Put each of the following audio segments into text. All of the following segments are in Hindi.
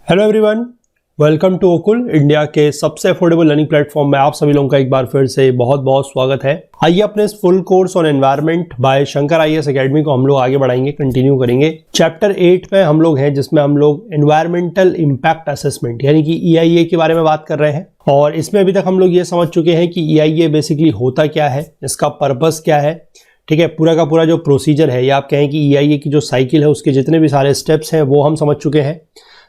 Hello everyone, welcome to Okul, India के सबसे अफोर्डेबल लर्निंग प्लेटफॉर्म में आप सभी लोगों का एक बार फिर से बहुत बहुत स्वागत है। आइए अपने इस full course on environment by Shankar IAS Academy को हम लोग आगे बढ़ाएंगे, कंटिन्यू करेंगे। चैप्टर 8 में हम लोग हैं, जिसमें हम लोग एनवायरमेंटल इम्पैक्ट असेसमेंट यानी कि EIA के बारे में बात कर रहे हैं। और इसमें अभी तक हम लोग ये समझ चुके हैं कि EIA बेसिकली होता क्या है, इसका पर्पस क्या है। ठीक है, पूरा का पूरा जो प्रोसीजर है, या आप कहें कि EIA की जो साइकिल है उसके जितने भी सारे स्टेप्स हैं वो हम समझ चुके हैं।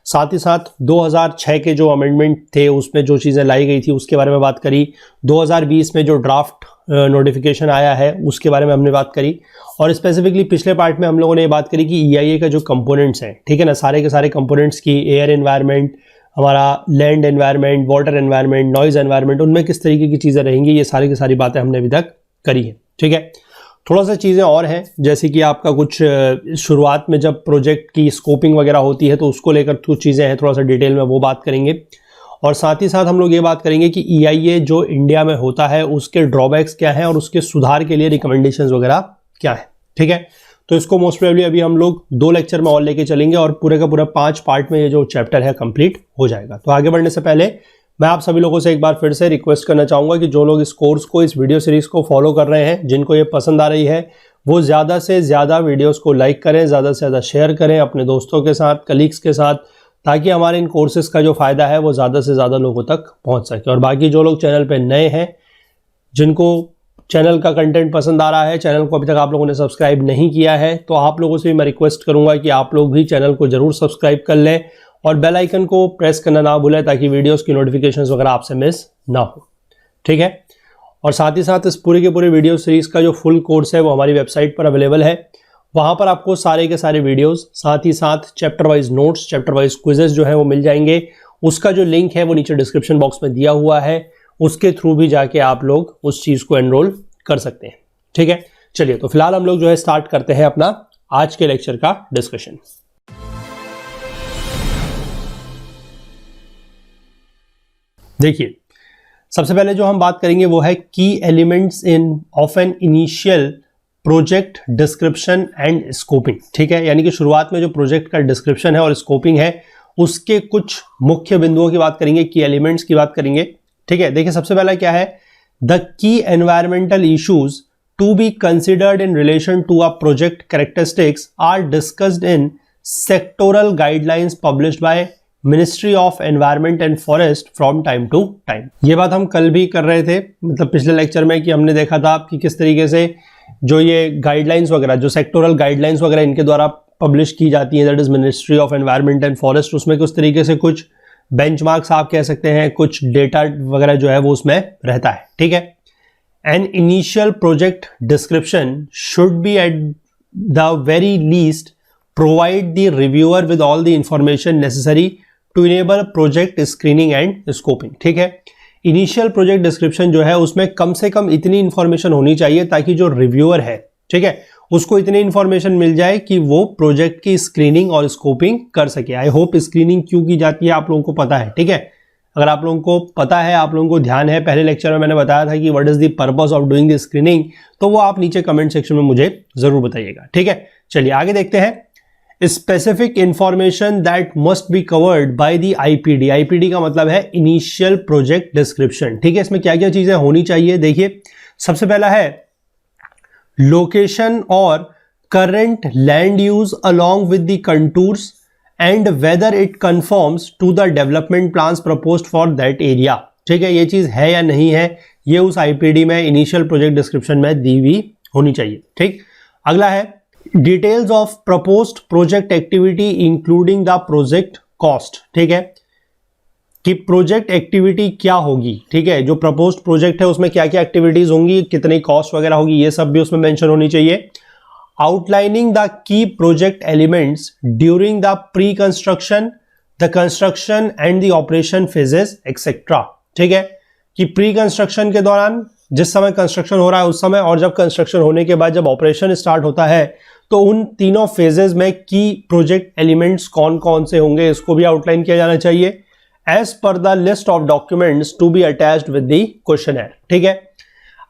साथ ही साथ 2006 के जो अमेंडमेंट थे उसमें जो चीज़ें लाई गई थी उसके बारे में बात करी। 2020 में जो ड्राफ्ट नोटिफिकेशन आया है उसके बारे में हमने बात करी। और स्पेसिफिकली पिछले पार्ट में हम लोगों ने ये बात करी कि EIA का जो कंपोनेंट्स हैं, ठीक है ना, सारे के सारे कंपोनेंट्स की एयर एनवायरनमेंट, हमारा land environment, water environment, noise environment, उनमें किस तरीके की चीज़ें रहेंगी, ये सारी की सारी बातें हमने अभी तक करी है। ठीक है, थोड़ा सा चीज़ें और हैं, जैसे कि आपका कुछ शुरुआत में जब प्रोजेक्ट की स्कोपिंग वगैरह होती है तो उसको लेकर कुछ चीज़ें हैं, थोड़ा सा डिटेल में वो बात करेंगे। और साथ ही साथ हम लोग ये बात करेंगे कि EIA जो इंडिया में होता है उसके ड्रॉबैक्स क्या हैं और उसके सुधार के लिए रिकमेंडेशंस वगैरह क्या है। ठीक है, तो इसको मोस्ट प्रोबेबली अभी हम लोग 2 लेक्चर में और लेके चलेंगे और पूरे का पूरा 5 पार्ट में ये जो चैप्टर है कंप्लीट हो जाएगा। तो आगे बढ़ने से पहले मैं आप सभी लोगों से एक बार फिर से रिक्वेस्ट करना चाहूँगा कि जो लोग इस कोर्स को, इस वीडियो सीरीज़ को फॉलो कर रहे हैं, जिनको ये पसंद आ रही है, वो ज़्यादा से ज़्यादा वीडियोस को लाइक करें, ज़्यादा से ज़्यादा शेयर करें अपने दोस्तों के साथ, कलीग्स के साथ, ताकि हमारे इन कोर्सेज का जो फ़ायदा है वो ज़्यादा से ज़्यादा लोगों तक पहुँच सके। और बाकी जो लोग चैनल पर नए हैं, जिनको चैनल का कंटेंट पसंद आ रहा है, चैनल को अभी तक आप लोगों ने सब्सक्राइब नहीं किया है, तो आप लोगों से भी मैं रिक्वेस्ट करूँगा कि आप लोग भी चैनल को ज़रूर सब्सक्राइब कर लें और बेल आइकन को प्रेस करना ना भूलें, ताकि वीडियोस की नोटिफिकेशंस वगैरह आपसे मिस ना हो। ठीक है, और साथ ही साथ इस पूरे के पूरे वीडियो सीरीज़ का जो फुल कोर्स है वो हमारी वेबसाइट पर अवेलेबल है। वहाँ पर आपको सारे के सारे वीडियोस, साथ ही साथ chapter wise notes, chapter wise quizzes जो है वो मिल जाएंगे। उसका जो लिंक है वो नीचे डिस्क्रिप्शन बॉक्स में दिया हुआ है, उसके थ्रू भी जाके आप लोग उस चीज़ को एनरोल कर सकते हैं। ठीक है, चलिए तो फिलहाल हम लोग जो है स्टार्ट करते हैं अपना आज के लेक्चर का डिस्कशन। देखिए, सबसे पहले जो हम बात करेंगे वो है की elements in of N initial project description and scoping. ठीक है, यानी कि शुरुआत में जो प्रोजेक्ट का डिस्क्रिप्शन है और स्कोपिंग है उसके कुछ मुख्य बिंदुओं की बात करेंगे, की एलिमेंट्स की बात करेंगे। ठीक है, देखिए सबसे पहला क्या है, the key environmental issues to be considered in relation to a project characteristics are discussed in sectoral guidelines published by ministry of environment and forest from time to time. ये बात हम कल भी कर रहे थे, मतलब पिछले लेक्चर में, कि हमने देखा था कि किस तरीके से जो ये गाइडलाइंस वगैरह, जो सेक्टोरल गाइडलाइंस वगैरह इनके द्वारा पब्लिश की जाती हैं, that is ministry of environment and forest, उसमें किस तरीके से कुछ बेंचमार्क्स आप कह सकते हैं, कुछ डेटा वगैरह जो है वो उसमें रहता है। ठीक है, an initial project description should be at the very least provide the reviewer with all the information necessary to enable project screening and scoping. ठीक है, इनिशियल प्रोजेक्ट डिस्क्रिप्शन जो है उसमें कम से कम इतनी इंफॉर्मेशन होनी चाहिए ताकि जो रिव्यूअर है, ठीक है, उसको इतनी इंफॉर्मेशन मिल जाए कि वो प्रोजेक्ट की स्क्रीनिंग और स्कोपिंग कर सके। आई होप स्क्रीनिंग क्यों की जाती है आप लोगों को पता है। ठीक है, अगर आप लोगों को पता है, आप लोगों को ध्यान है, पहले लेक्चर में मैंने बताया था कि what is the purpose of doing the screening, तो वो आप नीचे कमेंट सेक्शन में मुझे जरूर बताइएगा। ठीक है, चलिए आगे देखते हैं। Specific information that must be covered by the IPD। IPD का मतलब है इनिशियल प्रोजेक्ट डिस्क्रिप्शन। ठीक है, इसमें क्या क्या चीजें होनी चाहिए, देखिए सबसे पहला है लोकेशन और current land use along with the contours and whether it conforms to the development plans proposed for that area. ठीक है, ये चीज है या नहीं है, ये उस IPD में इनिशियल प्रोजेक्ट डिस्क्रिप्शन में दी हुई होनी चाहिए। ठीक, अगला है details of proposed project activity including the project cost. ठीक है, कि प्रोजेक्ट एक्टिविटी क्या होगी। ठीक है, जो प्रपोज्ड प्रोजेक्ट है उसमें क्या क्या एक्टिविटीज होंगी, कितनी कॉस्ट वगैरह होगी, ये सब भी उसमें मेंशन होनी चाहिए। Outlining the key project elements during the pre construction, the construction and the operation phases etcetera. ठीक है, कि प्री कंस्ट्रक्शन के दौरान, जिस समय कंस्ट्रक्शन हो रहा है उस समय, और जब कंस्ट्रक्शन होने के बाद जब ऑपरेशन स्टार्ट होता है, तो उन तीनों फेजेस में की प्रोजेक्ट एलिमेंट्स कौन कौन से होंगे, इसको भी आउटलाइन किया जाना चाहिए as per the list of documents to be attached with the questionnaire. ठीक है,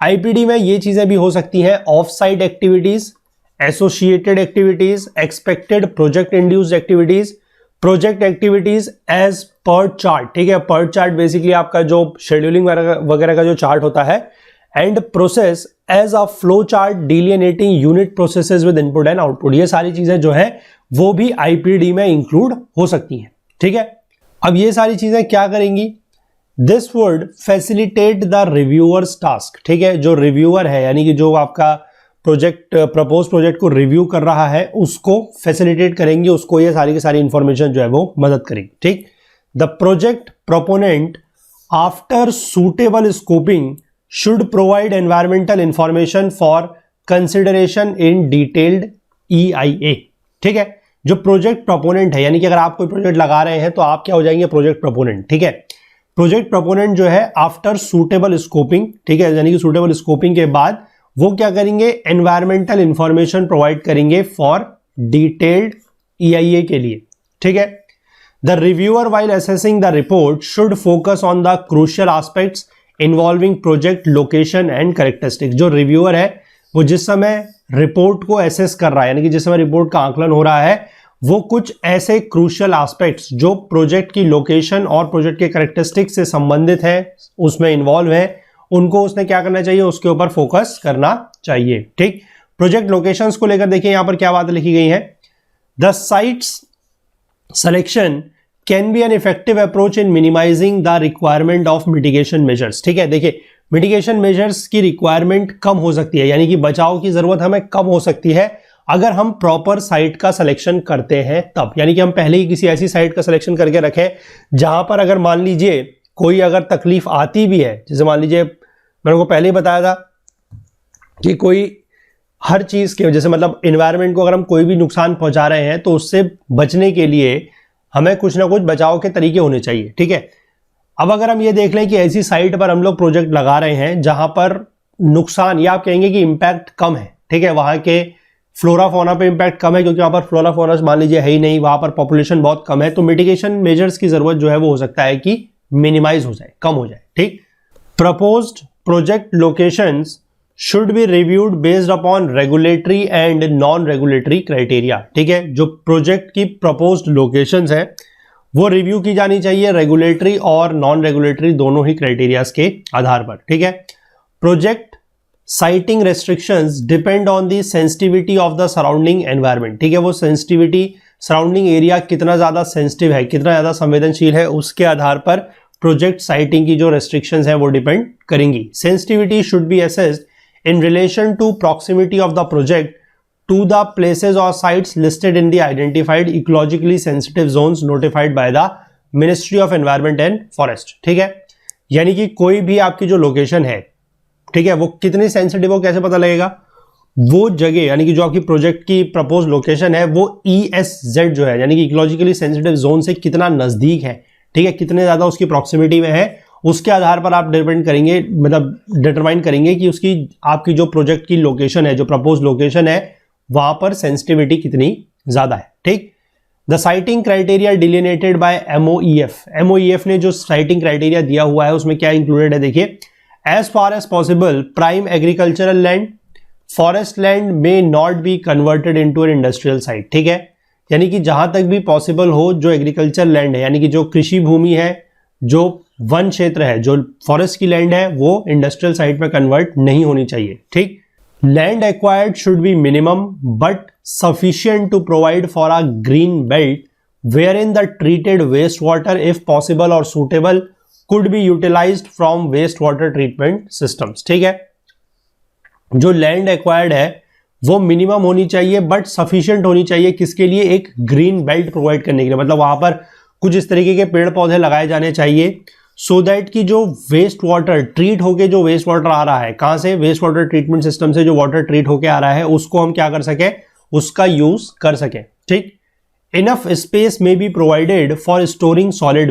IPD में ये चीजें भी हो सकती हैं, off site activities, associated activities, expected project induced activities, project activities as per chart, ठीक है। पर चार्ट बेसिकली आपका जो शेड्यूलिंग वगैरह का जो चार्ट होता है, and process as a flow chart delineating unit processes with input and output. ये सारी चीजें जो है वो भी आईपीडी में इंक्लूड हो सकती हैं, ठीक है। अब ये सारी चीजें क्या करेंगी, this would facilitate the reviewers task, ठीक है। जो रिव्यूअर है यानी कि जो आपका प्रोजेक्ट प्रपोज प्रोजेक्ट को रिव्यू कर रहा है उसको फैसिलिटेट करेंगे, उसको ये सारी की सारी इंफॉर्मेशन जो है वो मदद करेगी, ठीक। The project proponent after suitable scoping should provide environmental information for consideration in detailed EIA, ठीक है। जो प्रोजेक्ट प्रोपोनेंट है यानी कि अगर आप कोई प्रोजेक्ट लगा रहे हैं तो आप क्या हो जाएंगे, प्रोजेक्ट प्रोपोनेंट, ठीक है। प्रोजेक्ट प्रोपोनेंट जो है आफ्टर सुटेबल स्कोपिंग, ठीक है, यानी कि सुटेबल स्कोपिंग के बाद वो क्या करेंगे, एनवायरमेंटल इंफॉर्मेशन प्रोवाइड करेंगे फॉर डिटेल्ड EIA के लिए, ठीक है। The reviewer while assessing the report should focus on the crucial aspects involving project location and characteristic. जो रिव्यूअर है वो जिस समय रिपोर्ट को एसेस कर रहा है यानी कि जिस समय रिपोर्ट का आकलन हो रहा है, वो कुछ ऐसे क्रूशियल एस्पेक्ट्स जो प्रोजेक्ट की लोकेशन और प्रोजेक्ट के कैरेक्टरिस्टिक से संबंधित है, उसमें इन्वॉल्व है, उनको उसने क्या करना चाहिए, उसके ऊपर फोकस करना चाहिए, ठीक। प्रोजेक्ट लोकेशंस को लेकर देखिए यहां पर क्या बात लिखी गई है, the sites selection can be an effective approach in minimising the requirement of mitigation measures, ठीक है। देखिए मिटिगेशन मेजर्स की रिक्वायरमेंट कम हो सकती है यानी कि बचाव की जरूरत हमें कम हो सकती है अगर हम प्रॉपर साइट का सिलेक्शन करते हैं तब, यानी कि हम पहले ही किसी ऐसी साइट का सिलेक्शन करके रखें जहां पर अगर मान लीजिए कोई अगर तकलीफ आती भी है, जैसे मान लीजिए मैंने को पहले ही बताया था कि कोई हर चीज के जैसे मतलब एनवायरनमेंट को अगर हम कोई भी नुकसान पहुंचा रहे हैं तो उससे बचने के लिए हमें कुछ ना कुछ बचाव के तरीके होने चाहिए, ठीक है। अब अगर हम ये देख लें कि ऐसी साइट पर हम लोग प्रोजेक्ट लगा रहे हैं जहां पर नुकसान या आप कहेंगे कि इंपैक्ट कम है, ठीक है, वहां के फ्लोरा फोना पे इंपैक्ट कम है क्योंकि वहां पर फ्लोरा फोना मान लीजिए है ही नहीं, वहां पर पॉपुलेशन बहुत कम है, तो मिटिगेशन मेजर्स की जरूरत जो है वो हो सकता है कि मिनिमाइज हो जाए, कम हो जाए, ठीक। Proposed project locations should be reviewed based upon regulatory and non regulatory criteria, ठीक है। जो प्रोजेक्ट की प्रपोज्ड लोकेशंस है वो रिव्यू की जानी चाहिए रेगुलेटरी और नॉन रेगुलेटरी दोनों ही क्राइटेरियाज के आधार पर, ठीक है। Project siting restrictions depend on the sensitivity of the surrounding environment, ठीक है। वो सेंसिटिविटी सराउंडिंग एरिया कितना ज्यादा सेंसिटिव है, कितना ज्यादा संवेदनशील है, उसके आधार पर प्रोजेक्ट साइटिंग की जो रेस्ट्रिक्शंस है वो डिपेंड करेंगी। Sensitivity should be assessed in relation to proximity of the project to the places or sites listed in the identified ecologically sensitive zones notified by the Ministry of Environment and Forest, ठीक है। यानी कि कोई भी आपकी जो लोकेशन है, ठीक है, वो कितनी सेंसिटिव हो कैसे पता लगेगा, वो जगह यानी कि जो आपकी प्रोजेक्ट की प्रपोज लोकेशन है वो ESZ जो है यानी कि इकोलॉजिकली सेंसिटिव जोन से कितना नजदीक है, ठीक है, कितने ज्यादा उसकी प्रॉक्सिमिटी में है, उसके आधार पर आप डिपेंड करेंगे मतलब डिटरमाइन करेंगे कि उसकी आपकी जो प्रोजेक्ट की लोकेशन है, जो प्रपोज लोकेशन है, वहां पर सेंसिटिविटी कितनी ज्यादा है, ठीक। The siting criteria delineated by MOEF ने जो साइटिंग क्राइटेरिया दिया हुआ है उसमें क्या इंक्लूडेड है, देखिए, as far as possible prime agricultural land forest land may not be converted into an industrial site, ठीक है। यानी कि जहां तक भी पॉसिबल हो जो एग्रीकल्चर लैंड है यानी कि जो कृषि भूमि है, जो वन क्षेत्र है, जो फॉरेस्ट की लैंड है, वो इंडस्ट्रियल साइट में कन्वर्ट नहीं होनी चाहिए, ठीक। Land acquired should be minimum but sufficient to provide for a green belt where in the treated waste water if possible और suitable could be utilised from waste water treatment systems, ठीक है। जो लैंड एक्वायर्ड है वो मिनिमम होनी चाहिए बट सफिशिएंट होनी चाहिए, किसके लिए, एक ग्रीन बेल्ट प्रोवाइड करने के लिए, मतलब वहां पर कुछ इस तरीके के पेड़ पौधे लगाए जाने चाहिए सो दैट कि जो वेस्ट वाटर ट्रीट होके जो वेस्ट वाटर आ रहा है, कहां से, वेस्ट वाटर ट्रीटमेंट सिस्टम से जो वाटर ट्रीट होके आ रहा है उसको हम क्या कर सके, उसका यूज कर सके, ठीक। Enough space may be provided for storing solid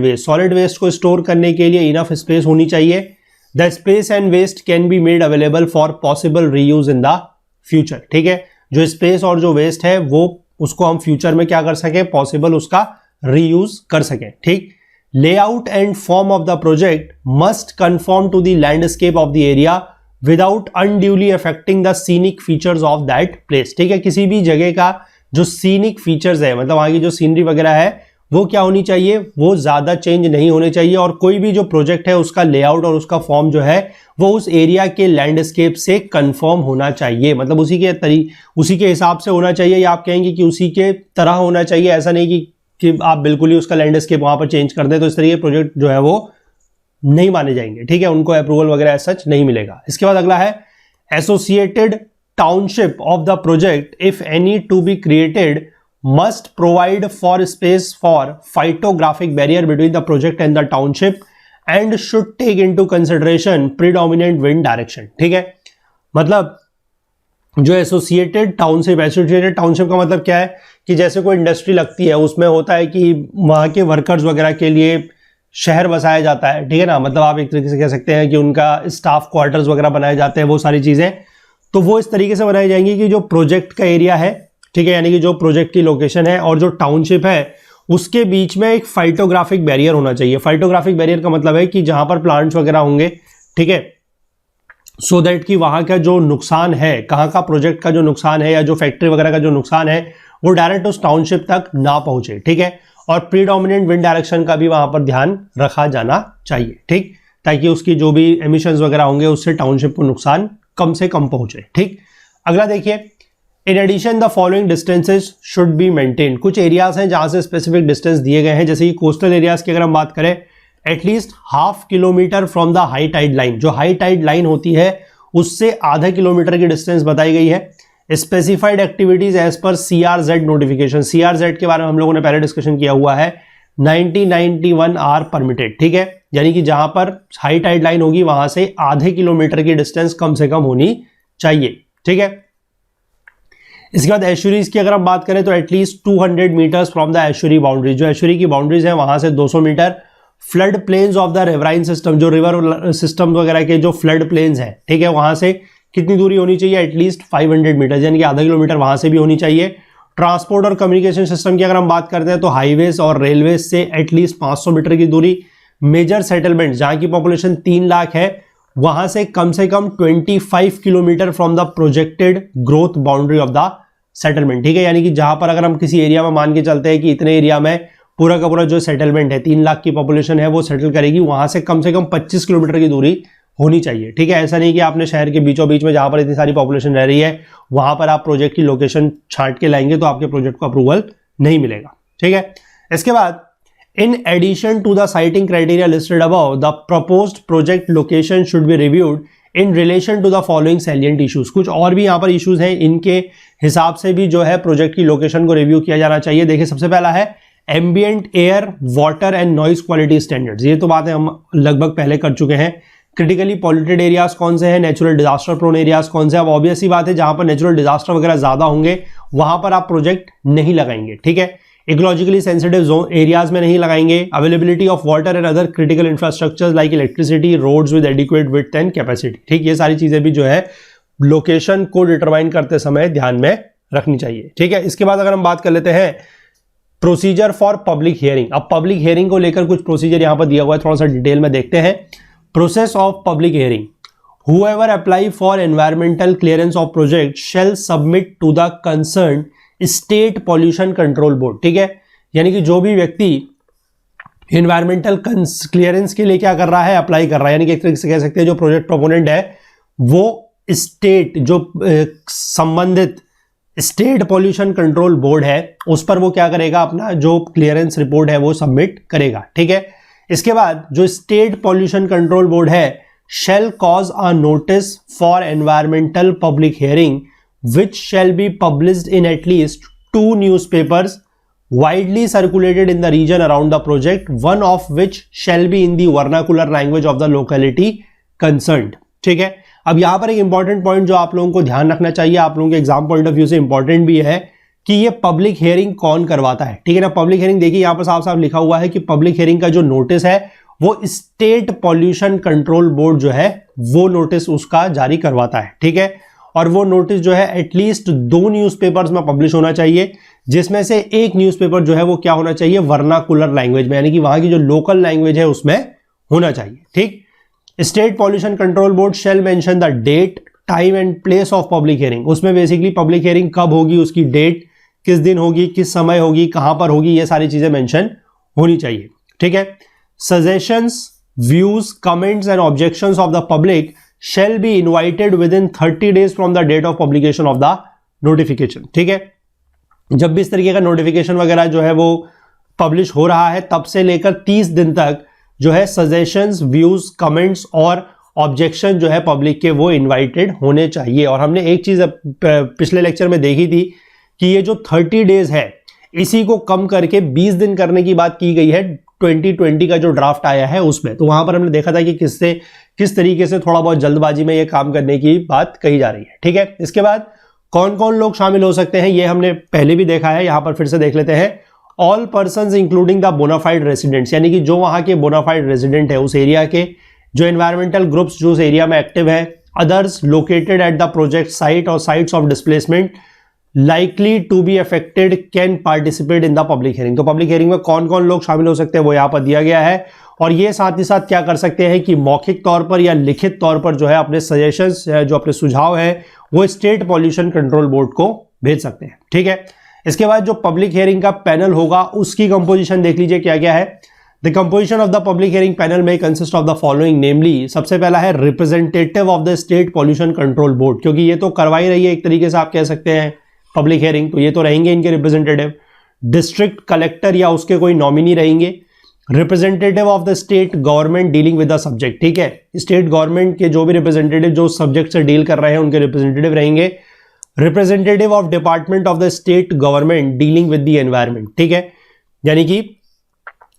waste को स्टोर करने के लिए इनफ स्पेस होनी चाहिए। The space and waste can be made available for possible reuse in the future, ठीक है। जो स्पेस और जो वेस्ट है वो उसको हम फ्यूचर में क्या कर सके, पॉसिबल उसका रीयूज कर सके, ठीक। Layout and form of the project must conform to the landscape of the area without unduly affecting the scenic features of that place, ठीक है। किसी भी जगह का जो सीनिक फीचर्स है मतलब वहां की जो सीनरी वगैरह है वो क्या होनी चाहिए, वो ज्यादा चेंज नहीं होने चाहिए, और कोई भी जो प्रोजेक्ट है उसका लेआउट और उसका फॉर्म जो है वो उस एरिया के लैंडस्केप से कंफर्म होना चाहिए, मतलब उसी के हिसाब से होना चाहिए, या आप कहेंगे कि उसी के तरह होना चाहिए। ऐसा नहीं कि आप बिल्कुल ही उसका लैंडस्केप वहां पर चेंज कर दें, तो इस तरीके के प्रोजेक्ट जो है वो नहीं माने जाएंगे, ठीक है, उनको अप्रूवल वगैरह सच नहीं मिलेगा। इसके बाद अगला है associated township of the project if any to be created must provide for space for phytographic barrier between the project and the township and should take into consideration predominant wind direction। ठीक है, मतलब जो एसोसिएटेड टाउनशिप का मतलब क्या है कि जैसे कोई इंडस्ट्री लगती है, उसमें होता है कि वहां के वर्कर्स वगैरह के लिए शहर बसाया जाता है, ठीक है ना, मतलब आप एक तरीके से कह सकते हैं कि उनका स्टाफ क्वार्टर्स वगैरह बनाए जाते हैं, वो सारी चीजें तो वो इस तरीके से बनाई जाएंगी कि जो प्रोजेक्ट का एरिया है, ठीक है, यानी कि जो प्रोजेक्ट की लोकेशन है और जो टाउनशिप है उसके बीच में एक फाइटोग्राफिक बैरियर होना चाहिए। फाइटोग्राफिक बैरियर का मतलब है कि जहां पर प्लांट्स वगैरह होंगे, ठीक है, सो दैट कि वहां का जो नुकसान है, कहां का प्रोजेक्ट का जो नुकसान है या जो फैक्ट्री वगैरह का जो नुकसान है वो डायरेक्ट उस टाउनशिप तक ना पहुंचे, ठीक है, और प्रीडोमिनेंट विंड डायरेक्शन का भी वहां पर ध्यान रखा जाना चाहिए, ठीक, ताकि उसकी जो भी एमिशंस वगैरह होंगे उससे टाउनशिप को नुकसान कम से कम पहुंचे। ठीक, अगला देखिए, in addition the following distances should be maintain. कुछ एरियाज हैं जहां से स्पेसिफिक डिस्टेंस दिए गए हैं, जैसे कि कोस्टल एरियाज की अगर हम बात करें, at least 1/2 kilometre from the high tide line, जो हाई टाइड लाइन होती है उससे आधा किलोमीटर की डिस्टेंस बताई गई है। Specified activities as per CRZ notification, CRZ के बारे में हम लोगों ने पहले डिस्कशन किया हुआ है, 90-91 आर परमिटेड, ठीक है, यानी कि जहां पर हाई टाइड लाइन होगी वहां से आधे किलोमीटर की डिस्टेंस कम से कम होनी चाहिए, ठीक है। इसके बाद एश्यूरीज की अगर हम बात करें तो at least 200 metres from the estuary boundary, जो एश्यूरी की बाउंड्रीज है वहां से 200 metre. Flood plains of the riverine system, जो रिवर सिस्टम वगैरह के जो फ्लड प्लेन्स हैं, ठीक है, वहां से कितनी दूरी होनी चाहिए, एटलीस्ट 500 मीटर, यानी कि आधा किलोमीटर वहां से भी होनी चाहिए। ट्रांसपोर्ट और कम्युनिकेशन सिस्टम की अगर हम बात करते हैं तो हाईवेज और रेलवेज से एटलीस्ट 500 मीटर की दूरी। मेजर सेटलमेंट जहां की पॉपुलेशन 3 लाख है वहां से कम 25 kilometre from the projected growth boundary of the settlement, ठीक है, यानी कि जहां पर अगर हम किसी एरिया में मान के चलते हैं कि इतने एरिया में पूरा का पूरा जो सेटलमेंट है, 3 लाख की पॉपुलेशन है वो सेटल करेगी, वहां से कम 25 किलोमीटर की दूरी होनी चाहिए, ठीक है। ऐसा नहीं कि आपने शहर के बीचों बीच में जहां पर इतनी सारी पॉपुलेशन रह रही है वहां पर आप प्रोजेक्ट की लोकेशन छांट के लाएंगे तो आपके प्रोजेक्ट को अप्रूवल नहीं मिलेगा, ठीक है। इसके बाद in addition to the siting criteria listed above, the proposed project location should be reviewed in relation to the following salient issues। कुछ और भी यहाँ पर इश्यूज हैं, इनके हिसाब से भी जो है प्रोजेक्ट की लोकेशन को रिव्यू किया जाना चाहिए। देखिए, सबसे पहला है ambient air, water and noise quality standards. ये तो बातें हम लगभग पहले कर चुके हैं। क्रिटिकली पॉल्यूटेड एरियाज कौन से हैं, नेचुरल डिजास्टर प्रोन एरियाज कौन से। अब ऑब्वियस ही बात है, जहां पर नेचुरल डिजास्टर वगैरह ज्यादा होंगे वहां पर आप प्रोजेक्ट नहीं लगाएंगे, ठीक है। इकोलॉजिकली सेंसिटिव जोन एरियाज में नहीं लगाएंगे। Availability of water and other critical infrastructures like electricity, roads with adequate width and capacity, ठीक, ये सारी चीजें भी जो है लोकेशन को डिटरमाइन करते समय ध्यान में रखनी चाहिए, ठीक है। इसके बाद अगर हम बात कर लेते हैं प्रोसीजर फॉर पब्लिक हियरिंग। अब पब्लिक हियरिंग को लेकर कुछ प्रोसीजर यहां पर दिया हुआ है, थोड़ा सा डिटेल में देखते हैं। Process of public hearing, whoever apply for environmental clearance of project shall submit to the concerned state pollution control board, ठीक है, यानी कि जो भी व्यक्ति इन्वायरमेंटल क्लियरेंस के लिए क्या कर रहा है, अप्लाई कर रहा है, यानी कि एक तरीके से कह सकते हैं जो प्रोजेक्ट प्रोपोनेंट है वो स्टेट, जो संबंधित स्टेट पॉल्यूशन कंट्रोल बोर्ड है उस पर वो क्या करेगा, अपना जो क्लियरेंस रिपोर्ट है वो सबमिट करेगा, ठीक है। इसके बाद जो स्टेट पॉल्यूशन कंट्रोल बोर्ड है shall cause a notice for environmental public hearing which shall be published in at least 2 newspapers widely circulated in the region around the project, one of which shall be in the vernacular language of the locality concerned, ठीक है। अब यहां पर एक इंपॉर्टेंट पॉइंट जो आप लोगों को ध्यान रखना चाहिए, आप लोगों के एग्जाम पॉइंट ऑफ व्यू से इंपॉर्टेंट भी है कि ये पब्लिक हियरिंग कौन करवाता है, ठीक है ना। पब्लिक हियरिंग देखिए यहां पर साफ साफ लिखा हुआ है कि पब्लिक हियरिंग का जो नोटिस है वो स्टेट पॉल्यूशन कंट्रोल बोर्ड जो है वो नोटिस उसका जारी करवाता है, ठीक है। और वो नोटिस जो है एटलीस्ट 2 न्यूज़पेपर्स में पब्लिश होना चाहिए, जिसमें से एक न्यूज़पेपर जो है वो क्या होना चाहिए, वर्नाकुलर लैंग्वेज में, यानी कि वहां की जो लोकल लैंग्वेज है उसमें होना चाहिए, ठीक। State pollution control board shall mention the date, time and place of public hearing, उसमें बेसिकली पब्लिक हियरिंग कब होगी, उसकी डेट किस दिन होगी, किस समय होगी, कहां पर होगी, ये सारी चीजें मेंशन होनी चाहिए। ठीक है। Suggestions, views, comments and objections of the public shall be invited within 30 days from the date of publication of the notification। ठीक है। जब भी इस तरीके का नोटिफिकेशन वगैरह जो है वो पब्लिश हो रहा है तब से लेकर 30 दिन तक जो है सजेशंस, व्यूज, कमेंट्स और ऑब्जेक्शन जो है पब्लिक के वो इनवाइटेड होने चाहिए। और हमने एक चीज पिछले लेक्चर में देखी थी कि ये जो 30 डेज है इसी को कम करके 20 दिन करने की बात की गई है 2020 का जो ड्राफ्ट आया है उसमें। तो वहां पर हमने देखा था कि किस तरीके से थोड़ा बहुत जल्दबाजी में ये काम करने की बात कही जा रही है। ठीक है। इसके बाद कौन कौन लोग शामिल हो सकते हैं ये हमने पहले भी देखा है, यहां पर फिर से देख लेते हैं। All persons including the bona fide residents, यानी कि जो वहां के बोनाफाइड रेसिडेंट है उस एरिया के, जो एनवायरमेंटल ग्रुप्स जो उस एरिया में एक्टिव है, others located at the project site और sites of displacement likely to be affected can participate in the public hearing. तो पब्लिक हियरिंग में कौन कौन लोग शामिल हो सकते हैं वो यहां पर दिया गया है। और ये साथ ही साथ क्या कर सकते हैं कि मौखिक तौर पर या लिखित तौर पर जो है अपने सजेशंस, जो अपने सुझाव है वो स्टेट पॉल्यूशन कंट्रोल बोर्ड को भेज सकते हैं। ठीक है। इसके बाद जो पब्लिक हियरिंग का पैनल होगा उसकी कंपोजिशन देख लीजिए क्या क्या है। The composition of the public hearing panel में कंसिस्ट ऑफ द फॉलोइंग, नेमली सबसे पहला है representative of the state pollution control board, क्योंकि ये तो करवा ही रही है एक तरीके से आप कह सकते हैं पब्लिक हियरिंग, तो ये तो रहेंगे इनके रिप्रेजेंटेटिव। डिस्ट्रिक्ट कलेक्टर या उसके कोई नॉमिनी रहेंगे। Representative of the state government dealing with the subject, ठीक है, स्टेट गवर्नमेंट के जो भी रिप्रेजेंटेटिव जो सब्जेक्ट से डील कर रहे हैं उनके रिप्रेजेंटेटिव रहेंगे। Representative of department of the state government dealing with the environment, ठीक है, यानी कि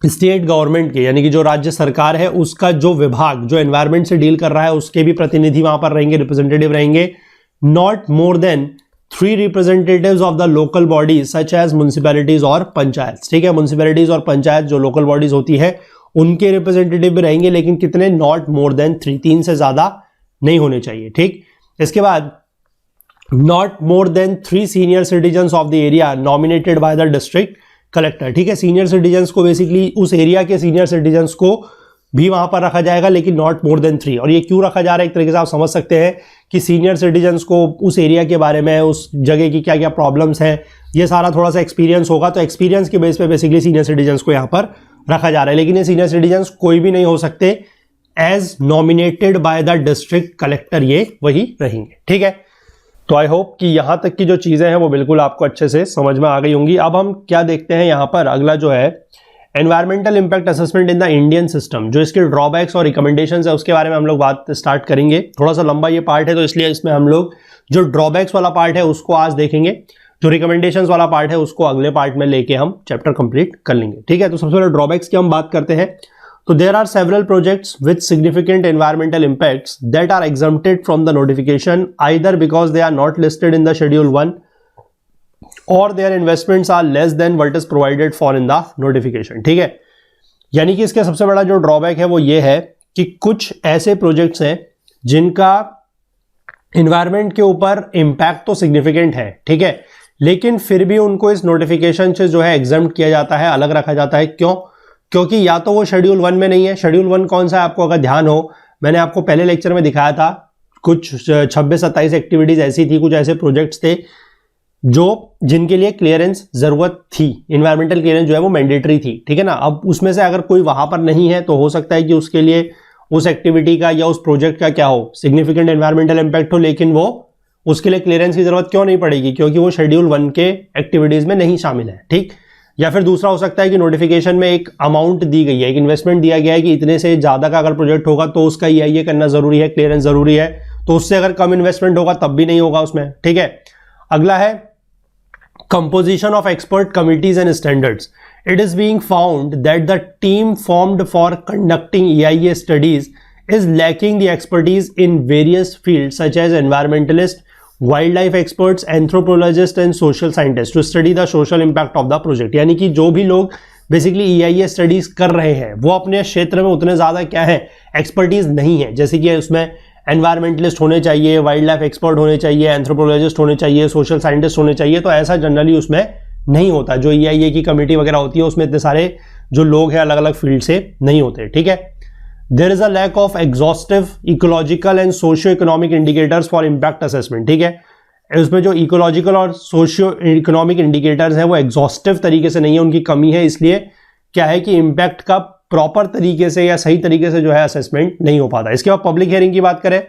स्टेट गवर्नमेंट के, यानी कि जो राज्य सरकार है उसका जो विभाग जो एनवायरमेंट से डील कर रहा है उसके भी प्रतिनिधि वहां पर रहेंगे, रिप्रेजेंटेटिव रहेंगे। Not more than 3 representatives of the local bodies such as municipalities और पंचायत, ठीक है, म्युनिसिपैलिटीज और पंचायत जो लोकल बॉडीज होती है उनके रिप्रेजेंटेटिव भी रहेंगे, लेकिन कितने, नॉट मोर देन 3, 3 से ज्यादा नहीं होने चाहिए। ठीक। इसके बाद not more than 3 senior citizens of the area nominated by the district collector, ठीक है, सीनियर सिटीजन्स को बेसिकली उस एरिया के सीनियर सिटीजन्स को भी वहां पर रखा जाएगा, लेकिन नॉट मोर देन 3। और ये क्यों रखा जा रहा है, एक तरीके से आप समझ सकते हैं कि सीनियर सिटीजन्स को उस एरिया के बारे में, उस जगह की क्या क्या प्रॉब्लम्स हैं, ये सारा थोड़ा सा एक्सपीरियंस होगा, तो एक्सपीरियंस के बेस पे बेसिकली सीनियर सिटीजन्स को यहाँ पर रखा जा रहा है। लेकिन ये सीनियर सिटीजन्स कोई भी नहीं हो सकते, as nominated by the district collector ये वही रहेंगे। ठीक है। तो आई होप कि यहां तक की जो चीजें हैं वो बिल्कुल आपको अच्छे से समझ में आ गई होंगी। अब हम क्या देखते हैं यहाँ पर, अगला जो है environmental impact assessment in the Indian system, जो इसके ड्रॉबैक्स और रिकमेंडेशंस है उसके बारे में हम लोग बात स्टार्ट करेंगे। थोड़ा सा लंबा ये पार्ट है तो इसलिए इसमें हम लोग जो ड्रॉबैक्स वाला पार्ट है उसको आज देखेंगे, जो रिकमेंडेशंस वाला पार्ट है उसको अगले पार्ट में लेके हम चैप्टर कंप्लीट कर लेंगे। ठीक है। तो सबसे पहले ड्रॉबैक्स की हम बात करते हैं। तो there are several projects with significant environmental impacts that are exempted from the notification either because they are not listed in the schedule 1 और their investments are less than what is provided for in the notification. ठीक है। यानी कि इसका सबसे बड़ा जो ड्रॉबैक है वो ये है कि कुछ ऐसे प्रोजेक्ट्स हैं जिनका एनवायरनमेंट के ऊपर इंपैक्ट तो सिग्निफिकेंट है, ठीक है, लेकिन फिर भी उनको इस नोटिफिकेशन से जो है एग्जम्प्ट किया जाता है, अलग रखा जाता है। क्यों? क्योंकि या तो वो शेड्यूल 1 में नहीं है। शेड्यूल 1 कौन सा है, आपको अगर ध्यान हो, मैंने आपको पहले लेक्चर में दिखाया था, कुछ 26-27 एक्टिविटीज ऐसी थी, कुछ ऐसे प्रोजेक्ट्स थे जिनके लिए क्लियरेंस जरूरत थी, इन्वायरमेंटल क्लियरेंस जो है वो मैंडेटरी थी। ठीक है ना। अब उसमें से अगर कोई वहां पर नहीं है तो हो सकता है कि उसके लिए उस एक्टिविटी का या उस प्रोजेक्ट का क्या हो, सिग्निफिकेंट एनवायरमेंटल इंपैक्ट हो, लेकिन वो उसके लिए क्लियरेंस की जरूरत क्यों नहीं पड़ेगी, क्योंकि वो शेड्यूल 1 के एक्टिविटीज में नहीं शामिल है। ठीक। या फिर दूसरा हो सकता है कि नोटिफिकेशन में एक अमाउंट दी गई है, एक इन्वेस्टमेंट दिया गया है कि इतने से ज्यादा का अगर प्रोजेक्ट होगा तो उसका EIA करना जरूरी है, क्लियरेंस जरूरी है, तो उससे अगर कम इन्वेस्टमेंट होगा तब भी नहीं होगा उसमें। ठीक है। अगला है composition of expert committees and standards. It is being found that the team formed for conducting EIA studies is lacking the expertise in various fields such as environmentalists, wildlife experts, anthropologists and social scientists to study the social impact of the project. यानी कि जो भी लोग बेसिकली EIA स्टडीज कर रहे हैं वो अपने क्षेत्र में उतने ज्यादा क्या है, एक्सपर्टीज नहीं है। जैसे कि उसमें एनवायरमेंटलिस्ट होने चाहिए, वाइल्ड लाइफ एक्सपर्ट होने चाहिए, एंथ्रोपोलॉजिस्ट होने चाहिए, सोशल साइंटिस्ट होने चाहिए, तो ऐसा जनरली उसमें नहीं होता। जो EIA की कमेटी वगैरह होती है उसमें इतने सारे जो लोग हैं अलग अलग फील्ड से नहीं होते। ठीक है। There is a lack of exhaustive ecological and socio economic indicators for impact assessment. ठीक है। उसमें जो इकोलॉजिकल और सोशियो इकोनॉमिक इंडिकेटर्स हैं वो एग्जॉस्टिव तरीके से नहीं है, उनकी कमी है, इसलिए क्या है कि इम्पैक्ट का प्रॉपर तरीके से या सही तरीके से जो है असेसमेंट नहीं हो पाता। इसके बाद पब्लिक हियरिंग की बात करें,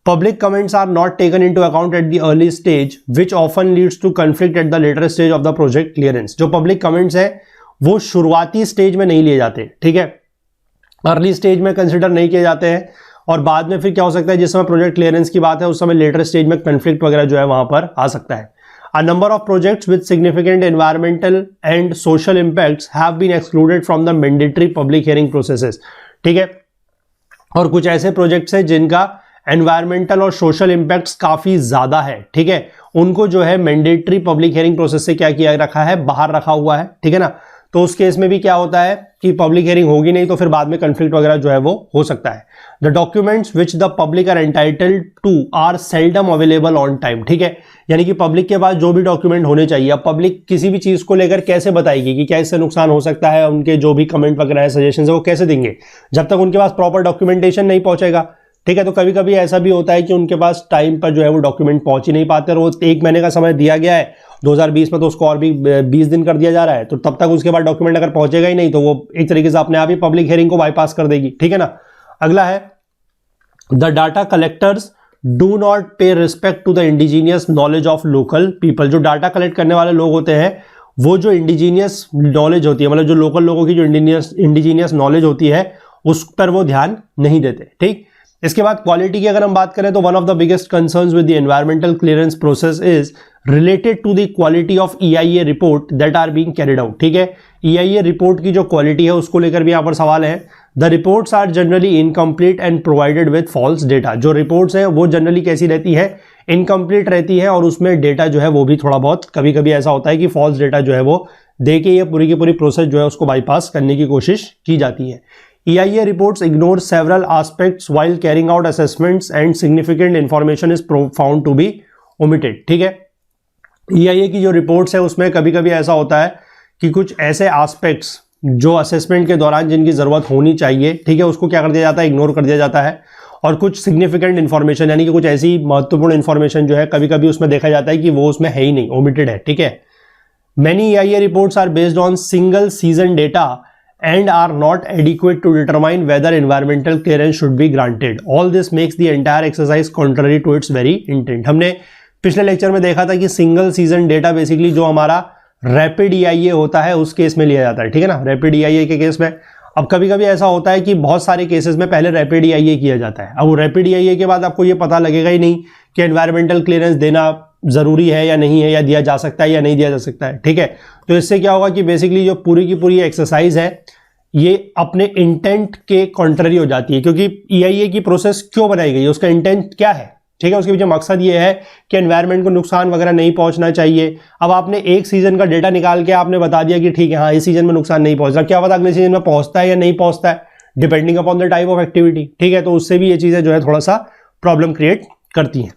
public comments are not taken into account at the early stage which often leads to conflict at the later stage of the project clearance. जो पब्लिक कमेंट्स है वो शुरुआती स्टेज में नहीं लिए जाते, ठीक है, अर्ली स्टेज में कंसिडर नहीं किए जाते हैं, और बाद में फिर क्या हो सकता है, जिस समय प्रोजेक्ट क्लियरेंस की बात है उस समय लेटर स्टेज में कन्फ्लिक्ट वगैरह जो है वहां पर आ सकता है। A number of projects with significant environmental and social impacts have been excluded from the mandatory public hearing processes, ठीक है, और कुछ ऐसे प्रोजेक्ट्स हैं जिनका एनवायरमेंटल और सोशल इम्पैक्ट्स काफी ज्यादा है, ठीक है, उनको जो है मैंडेटरी पब्लिक हियरिंग प्रोसेस से क्या किया रखा है, बाहर रखा हुआ है, ठीक है ना। तो उस केस में भी क्या होता है कि पब्लिक हियरिंग होगी नहीं तो फिर बाद में कन्फ्लिक्ट वगैरह जो है वो हो सकता है। The documents which the public are entitled to are seldom available on time, ठीक है, यानी कि पब्लिक के पास जो भी डॉक्यूमेंट होने चाहिए, अब पब्लिक किसी भी चीज को लेकर कैसे बताएगी कि क्या इससे नुकसान हो सकता है, उनके जो भी कमेंट वगैरह है, सजेशन है, वो कैसे देंगे जब तक उनके पास प्रॉपर डॉक्यूमेंटेशन नहीं पहुंचेगा, ठीक है। तो कभी कभी ऐसा भी होता है कि उनके पास टाइम पर जो है वो डॉक्यूमेंट पहुंच ही नहीं पाते, और वो 1 महीने का समय दिया गया है 2020 में, तो उसको और भी 20 दिन कर दिया जा रहा है, तो तब तक उसके बाद डॉक्यूमेंट अगर पहुंचेगा ही नहीं तो वो एक तरीके से अपने आप ही पब्लिक हियरिंग को बाईपास कर देगी, ठीक है ना। अगला है the data collectors do not pay respect to the indigenous knowledge of local people. जो डाटा कलेक्ट करने वाले लोग होते हैं वो जो इंडिजीनियस नॉलेज होती है, मतलब जो लोकल लोगों की जो इंडिजीनियस नॉलेज होती है उस पर वो ध्यान नहीं देते, ठीक। इसके बाद क्वालिटी की अगर हम बात करें तो one of the biggest concerns with the environmental clearance process is related to the quality of EIA report that are being carried out, ठीक है। EIA रिपोर्ट की जो क्वालिटी है उसको लेकर भी यहाँ पर सवाल है। The reports are generally incomplete and provided with false data. जो रिपोर्ट्स हैं वो जनरली कैसी रहती है, इनकम्प्लीट रहती है, और उसमें डेटा जो है वो भी थोड़ा बहुत कभी कभी ऐसा होता है कि फॉल्स डेटा जो है वो दे के ये पूरी की पूरी प्रोसेस जो है उसको बाईपास करने की कोशिश की जाती है। EIA reports ignore several aspects while carrying out assessments and significant information is found to be omitted, ठीक है। EIA की जो रिपोर्ट्स है उसमें कभी कभी ऐसा होता है कि कुछ ऐसे एस्पेक्ट्स जो असेसमेंट के दौरान जिनकी जरूरत होनी चाहिए, ठीक है, उसको क्या कर दिया जाता है, इग्नोर कर दिया जाता है, और कुछ सिग्निफिकेंट इन्फॉर्मेशन यानी कि कुछ ऐसी महत्वपूर्ण इन्फॉर्मेशन जो है कभी कभी उसमें देखा जाता है कि वो उसमें है ही नहीं, ओमिटेड है, ठीक है। Many EIA reports are based on single season data and are not adequate to determine whether environmental clearance should be granted. All this makes the entire exercise contrary to its very intent. हमने पिछले लेक्चर में देखा था कि सिंगल सीजन डेटा बेसिकली जो हमारा रैपिड EIA होता है उस केस में लिया जाता है, ठीक है ना, रैपिड EIA के केस में। अब कभी कभी ऐसा होता है कि बहुत सारे केसेस में पहले रैपिड EIA किया जाता है, अब वो रैपिड EIA के बाद आपको ये पता लगेगा ही नहीं कि एनवायरमेंटल क्लियरेंस देना जरूरी है या नहीं है, या दिया जा सकता है या नहीं दिया जा सकता है, ठीक है। तो इससे क्या होगा कि बेसिकली जो पूरी की पूरी एक्सरसाइज है ये अपने इंटेंट के कॉन्ट्ररी हो जाती है, क्योंकि EIA की प्रोसेस क्यों बनाई गई है, उसका इंटेंट क्या है, ठीक है, उसके पीछे मकसद ये है कि एनवायरनमेंट को नुकसान वगैरह नहीं पहुंचना चाहिए। अब आपने एक सीजन का डेटा निकाल के आपने बता दिया कि ठीक है हाँ इस सीजन में नुकसान नहीं पहुंच रहा, क्या पता अगले सीजन में पहुंचता है या नहीं पहुंचता है, depending upon the type of activity, ठीक है। तो उससे भी ये चीजें जो है थोड़ा सा प्रॉब्लम क्रिएट करती हैं।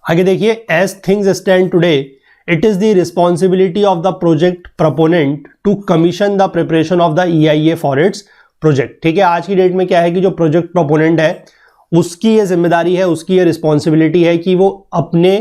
आगे देखिए, as things stand today it is the responsibility of the project proponent to commission the preparation of the EIA for its project, ठीक है। आज की डेट में क्या है कि जो प्रोजेक्ट प्रपोनेंट है उसकी ये जिम्मेदारी है, उसकी ये रिस्पॉन्सिबिलिटी है कि वो अपने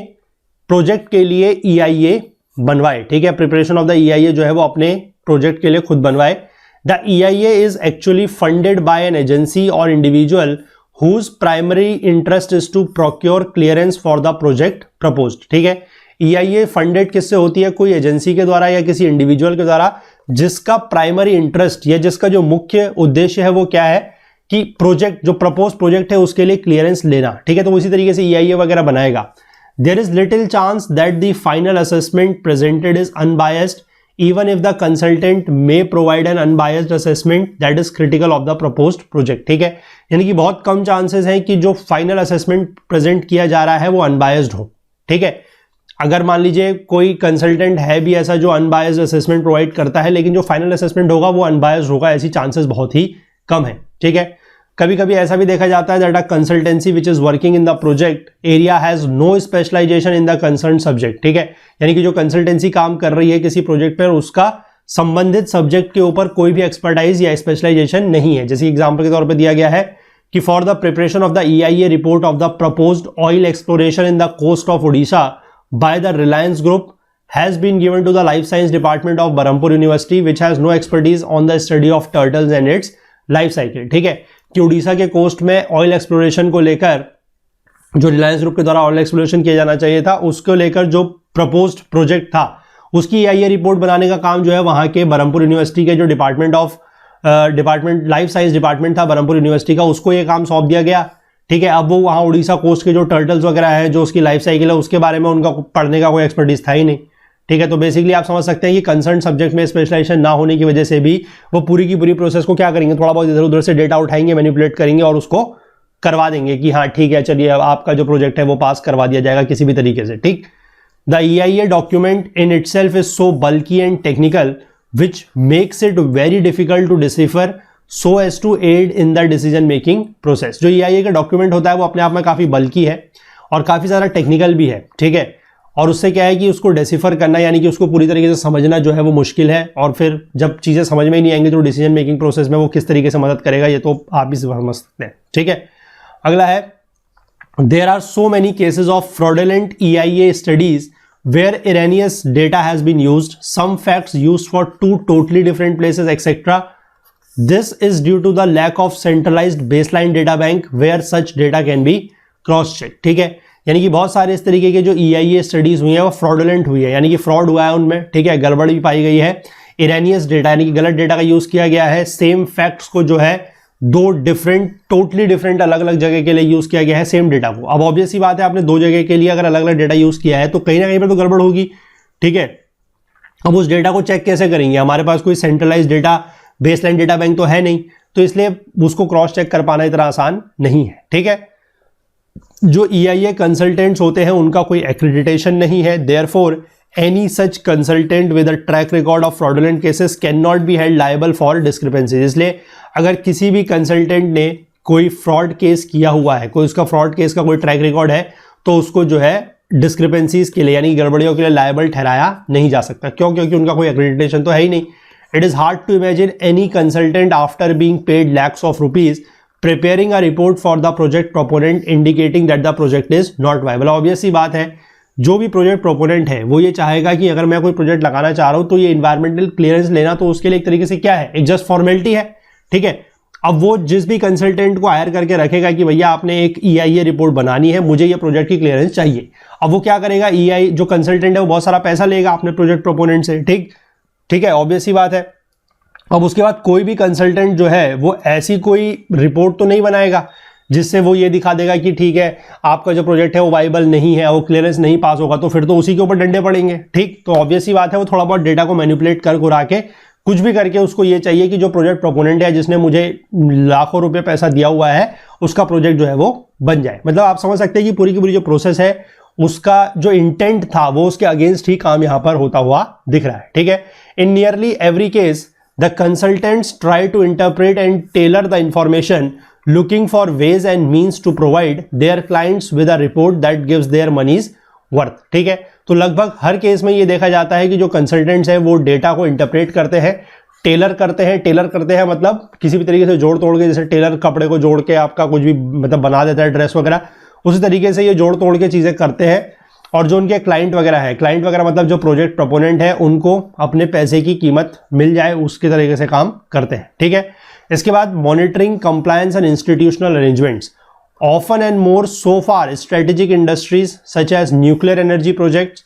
प्रोजेक्ट के लिए EIA बनवाए, ठीक है। प्रिपरेशन ऑफ द EIA जो है वो अपने प्रोजेक्ट के लिए खुद बनवाए। The EIA is actually funded by an agency और individual whose primary interest is to procure clearance for the project proposed, ठीक है। EIA फंडेड किससे होती है, कोई एजेंसी के द्वारा या किसी इंडिविजुअल के द्वारा जिसका प्राइमरी इंटरेस्ट या जिसका जो मुख्य उद्देश्य है वो क्या है कि प्रोजेक्ट, जो प्रपोज प्रोजेक्ट है उसके लिए क्लियरेंस लेना, ठीक है। तो उसी तरीके से EIA वगैरह बनाएगा। There is little chance that the final assessment presented is unbiased even if the consultant may provide an unbiased assessment that is critical of the proposed project, ठीक है। यानी कि बहुत कम चांसेस हैं कि जो फाइनल असेसमेंट प्रेजेंट किया जा रहा है वो अनबायस्ड हो, ठीक है। अगर मान लीजिए कोई कंसल्टेंट है भी ऐसा जो अनबायस्ड असेसमेंट प्रोवाइड करता है, लेकिन जो फाइनल असेसमेंट होगा वो अनबायस्ड होगा, ऐसी चांसेस बहुत ही कम है, ठीक है। कभी कभी ऐसा भी देखा जाता है that a consultancy which is working in the project area has no specialisation in the concern subject, ठीक है। यानी कि जो कंसल्टेंसी काम कर रही है किसी प्रोजेक्ट पर उसका संबंधित सब्जेक्ट के ऊपर कोई भी एक्सपर्टाइज या स्पेशलाइजेशन नहीं है। जैसे एग्जांपल के तौर पे दिया गया है कि for the preparation of the EIA report of the proposed oil exploration in the coast of Odisha by the Reliance group has been given to the life science department of Berhampur University which has no expertise on the study of turtles and its life cycle। ठीक है, कि उड़ीसा के कोस्ट में ऑयल एक्सप्लोरेशन को लेकर जो रिलायंस ग्रुप के द्वारा ऑयल एक्सप्लोरेशन किया जाना चाहिए था उसको लेकर जो प्रपोज्ड प्रोजेक्ट था उसकी EIA रिपोर्ट बनाने का काम जो है वहां के बरहमपुर यूनिवर्सिटी के जो डिपार्टमेंट लाइफ साइंस डिपार्टमेंट था बरहमपुर यूनिवर्सिटी का, उसको ये काम सौंप दिया गया। ठीक है, अब वो वहां उड़ीसा कोस्ट के जो टर्टल्स वगैरह है जो उसकी लाइफ साइकिल है उसके बारे में उनका पढ़ने का कोई एक्सपर्टीज था ही नहीं। ठीक है, तो बेसिकली आप समझ सकते हैं कि कंसर्न सब्जेक्ट में स्पेशलाइजेशन ना होने की वजह से भी वो पूरी की पूरी प्रोसेस को क्या करेंगे, थोड़ा बहुत इधर उधर से डेटा उठाएंगे, मैनिपुलेट करेंगे और उसको करवा देंगे कि हाँ ठीक है चलिए आपका जो प्रोजेक्ट है वो पास करवा दिया जाएगा किसी भी तरीके से। ठीक, the EIA document in itself is so bulky and technical which makes it very difficult to decipher so as to aid in the decision making process. जो EIA का डॉक्यूमेंट होता है वो अपने आप में काफी बल्की है और काफी ज्यादा टेक्निकल भी है। ठीक है, और उससे क्या है कि उसको डेसिफर करना यानी कि उसको पूरी तरीके से समझना जो है वो मुश्किल है, और फिर जब चीजें समझ में ही नहीं आएंगी तो डिसीजन मेकिंग प्रोसेस में वो किस तरीके से मदद करेगा ये तो आप भी समझ सकते हैं। ठीक है, अगला है there are so many cases of fraudulent EIA studies where erroneous data has been used, some facts used for 2 totally different places etcetera. This is due to the lack of centralised baseline data bank where such data can be cross check. ठीक है, यानी कि बहुत सारे इस तरीके के जो EIA स्टडीज हुई है वो फ्रॉडुलेंट हुई है, यानी कि फ्रॉड हुआ है उनमें। ठीक है, गड़बड़ भी पाई गई है, इरेनियस डेटा यानी कि गलत डेटा का यूज किया गया है, सेम फैक्ट्स को जो है 2 टोटली डिफरेंट अलग अलग जगह के लिए यूज किया गया है सेम डेटा को। अब ऑब्वियस सी बात है आपने 2 जगह के लिए अगर अलग अलग डेटा यूज किया है तो कहीं ना कहीं पर तो गड़बड़ होगी। ठीक है, अब उस डेटा को चेक कैसे करेंगे, हमारे पास कोई centralise data baseline data bank तो है नहीं, तो इसलिए उसको क्रॉस चेक कर पाना इतना आसान नहीं है। ठीक है, जो EIA कंसल्टेंट्स होते हैं उनका कोई एक्रेडिटेशन नहीं है, therefore any such consultant with a track record of fraudulent cases can not be held liable for discrepancies. इसलिए अगर किसी भी कंसल्टेंट ने कोई फ्रॉड केस किया हुआ है, कोई उसका फ्रॉड केस का कोई ट्रैक रिकॉर्ड है, तो उसको जो है डिस्क्रिपेंसीज के लिए यानी गड़बड़ियों के लिए लायबल ठहराया नहीं जा सकता। क्यों? क्योंकि उनका कोई एक्रेडिटेशन तो है ही नहीं। It is hard to imagine any consultant after being paid lakhs of rupees preparing a report for the project proponent indicating that the project is not viable। Obvious सी बात है, जो भी प्रोजेक्ट प्रोपोनेंट है वो ये चाहेगा कि अगर मैं कोई प्रोजेक्ट लगाना चाह रहा हूं तो ये इन्वायरमेंटल क्लियरेंस लेना तो उसके लिए एक तरीके से क्या है, एक जस्ट फॉर्मेलिटी है। ठीक है, अब वो जिस भी कंसल्टेंट को हायर करके रखेगा कि भैया आपने एक EIA रिपोर्ट बनानी है, मुझे ये प्रोजेक्ट की क्लियरेंस चाहिए, अब वो क्या करेगा, जो कंसल्टेंट है वो बहुत सारा पैसा लेगा अपने प्रोजेक्ट प्रोपोनेंट से। ठीक है, ऑब्वियस सी बात है। अब उसके बाद कोई भी कंसल्टेंट जो है वो ऐसी कोई रिपोर्ट तो नहीं बनाएगा जिससे वो ये दिखा देगा कि ठीक है आपका जो प्रोजेक्ट है वो वाइबल नहीं है, वो क्लियरेंस नहीं पास होगा, तो फिर तो उसी के ऊपर डंडे पड़ेंगे। ठीक, तो ऑब्वियस सी बात है वो थोड़ा बहुत डेटा को मैनिपुलेट कर घुरा के कुछ भी करके उसको ये चाहिए कि जो प्रोजेक्ट प्रोपोनेंट है जिसने मुझे लाखों रुपए पैसा दिया हुआ है उसका प्रोजेक्ट जो है वो बन जाए। मतलब आप समझ सकते हैं कि पूरी की पूरी जो प्रोसेस है उसका जो इंटेंट था वो उसके अगेंस्ट ही काम यहां पर होता हुआ दिख रहा है। ठीक है, इन nearly every case the consultants try to interpret and tailor the information, looking for ways and means to provide their clients with a report that gives their money's worth। ठीक है, तो लगभग हर केस में ये देखा जाता है कि जो कंसल्टेंट्स हैं वो डेटा को इंटरप्रेट करते हैं, टेलर करते हैं मतलब किसी भी तरीके से जोड़ तोड़ के, जैसे टेलर कपड़े को जोड़ के आपका कुछ भी मतलब बना देता है ड्रेस वगैरह, उसी तरीके से ये जोड़ तोड़ के चीजें करते हैं। और जो उनके क्लाइंट वगैरह मतलब जो प्रोजेक्ट प्रोपोनेंट है उनको अपने पैसे की कीमत मिल जाए उसके तरीके से काम करते हैं। ठीक है, इसके बाद monitoring compliance and institutional arrangements often and more so far strategic industries such as nuclear energy projects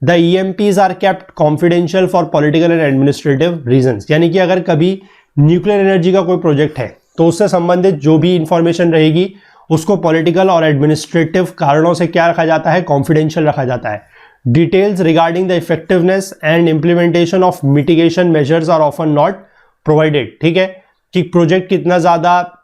the EMPs are kept confidential for political and administrative reasons. यानी कि अगर कभी न्यूक्लियर एनर्जी का कोई प्रोजेक्ट है तो उससे संबंधित जो भी इंफॉर्मेशन रहेगी उसको पॉलिटिकल और एडमिनिस्ट्रेटिव कारणों से क्या रखा जाता है, कॉन्फिडेंशियल रखा जाता है। Details regarding the effectiveness and implementation of mitigation measures are often not provided. ठीक है, कि प्रोजेक्ट कितना ज्यादा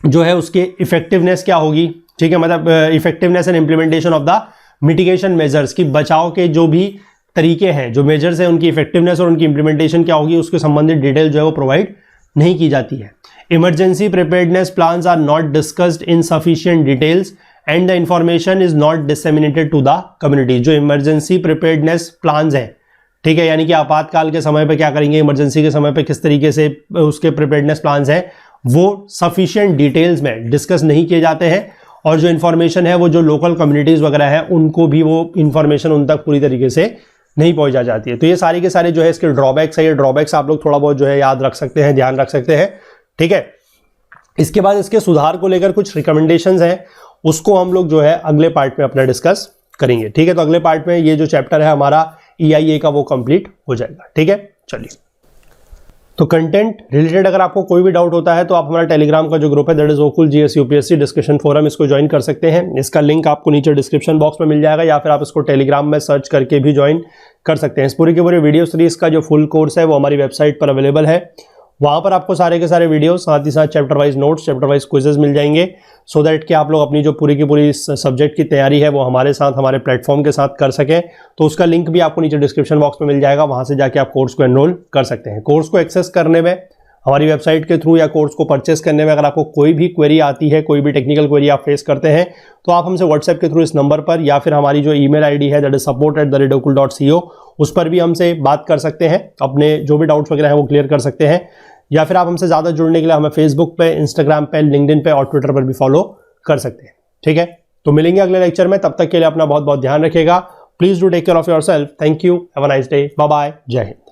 जो है उसके इफेक्टिवनेस क्या होगी। ठीक है, मतलब effectiveness and implementation of the mitigation measures की बचाव के जो भी तरीके हैं, जो मेजर्स हैं, उनकी इफेक्टिवनेस और उनकी इंप्लीमेंटेशन क्या होगी उसके संबंधित डिटेल जो है वो प्रोवाइड नहीं की जाती है। Emergency preparedness plans are not discussed in sufficient details and the information is not disseminated to the community। जो इमरजेंसी प्रिपेयर्डनेस प्लान्स हैं, ठीक है, यानी कि आपातकाल के समय पे क्या करेंगे, इमरजेंसी के समय पे किस तरीके से उसके प्रिपेयर्डनेस प्लान्स हैं वो सफिशिएंट डिटेल्स में डिस्कस नहीं किए जाते हैं, और जो इन्फॉर्मेशन है वो जो लोकल कम्युनिटीज़ वगैरह है उनको भी वो इन्फॉर्मेशन उन तक पूरी तरीके से नहीं पहुंचा जाती है। तो ये सारी के सारे जो है इसके ड्रॉबैक्स है, ये ड्रॉबैक्स आप लोग थोड़ा बहुत जो है याद रख सकते हैं, ध्यान रख सकते हैं, ठीक है। इसके बाद इसके सुधार को लेकर कुछ रिकमेंडेशंस हैं, उसको हम लोग जो है अगले पार्ट में अपना डिस्कस करेंगे, ठीक है। तो अगले पार्ट में ये जो चैप्टर है हमारा EIA का वो कंप्लीट हो जाएगा, ठीक है। चलिए, तो कंटेंट रिलेटेड अगर आपको कोई भी डाउट होता है तो आप हमारा टेलीग्राम का जो ग्रुप है that is Okul GS UPSC discussion forum, इसको ज्वाइन कर सकते हैं। इसका लिंक आपको नीचे डिस्क्रिप्शन बॉक्स में मिल जाएगा, या फिर आप इसको टेलीग्राम में सर्च करके भी ज्वाइन कर सकते हैं। इस पूरे के पूरे वीडियो सीरीज का जो फुल कोर्स है वो हमारी वेबसाइट पर अवेलेबल है, वहाँ पर आपको सारे के सारे वीडियो साथ ही साथ chapter wise notes, chapter wise quizzes मिल जाएंगे, सो दैट कि आप लोग अपनी जो पूरी की पूरी सब्जेक्ट की तैयारी है वो हमारे साथ, हमारे प्लेटफॉर्म के साथ कर सकें। तो उसका लिंक भी आपको नीचे डिस्क्रिप्शन बॉक्स में मिल जाएगा, वहाँ से जाके आप कोर्स को एनरोल कर सकते हैं। कोर्स को एक्सेस करने में हमारी वेबसाइट के थ्रू या कोर्स को परचेस करने में अगर आपको कोई भी क्वेरी आती है, कोई भी टेक्निकल क्वेरी आप फेस करते हैं, तो आप हमसे व्हाट्सएप के थ्रू इस नंबर पर या फिर हमारी जो ईमेल आईडी है दैट इज support@okul.co उस पर भी हमसे बात कर सकते हैं, अपने जो भी डाउट्स वगैरह हैं वो क्लियर कर सकते हैं। या फिर आप हमसे ज़्यादा जुड़ने के लिए हमें फेसबुक पे, इंस्टाग्राम पे, लिंक्डइन पे और ट्विटर पर भी फॉलो कर सकते हैं, ठीक है। तो मिलेंगे अगले लेक्चर में, तब तक के लिए अपना बहुत बहुत ध्यान रखिएगा। Please do take care of yourself. Thank you, have a nice day, bye bye, जय हिंद।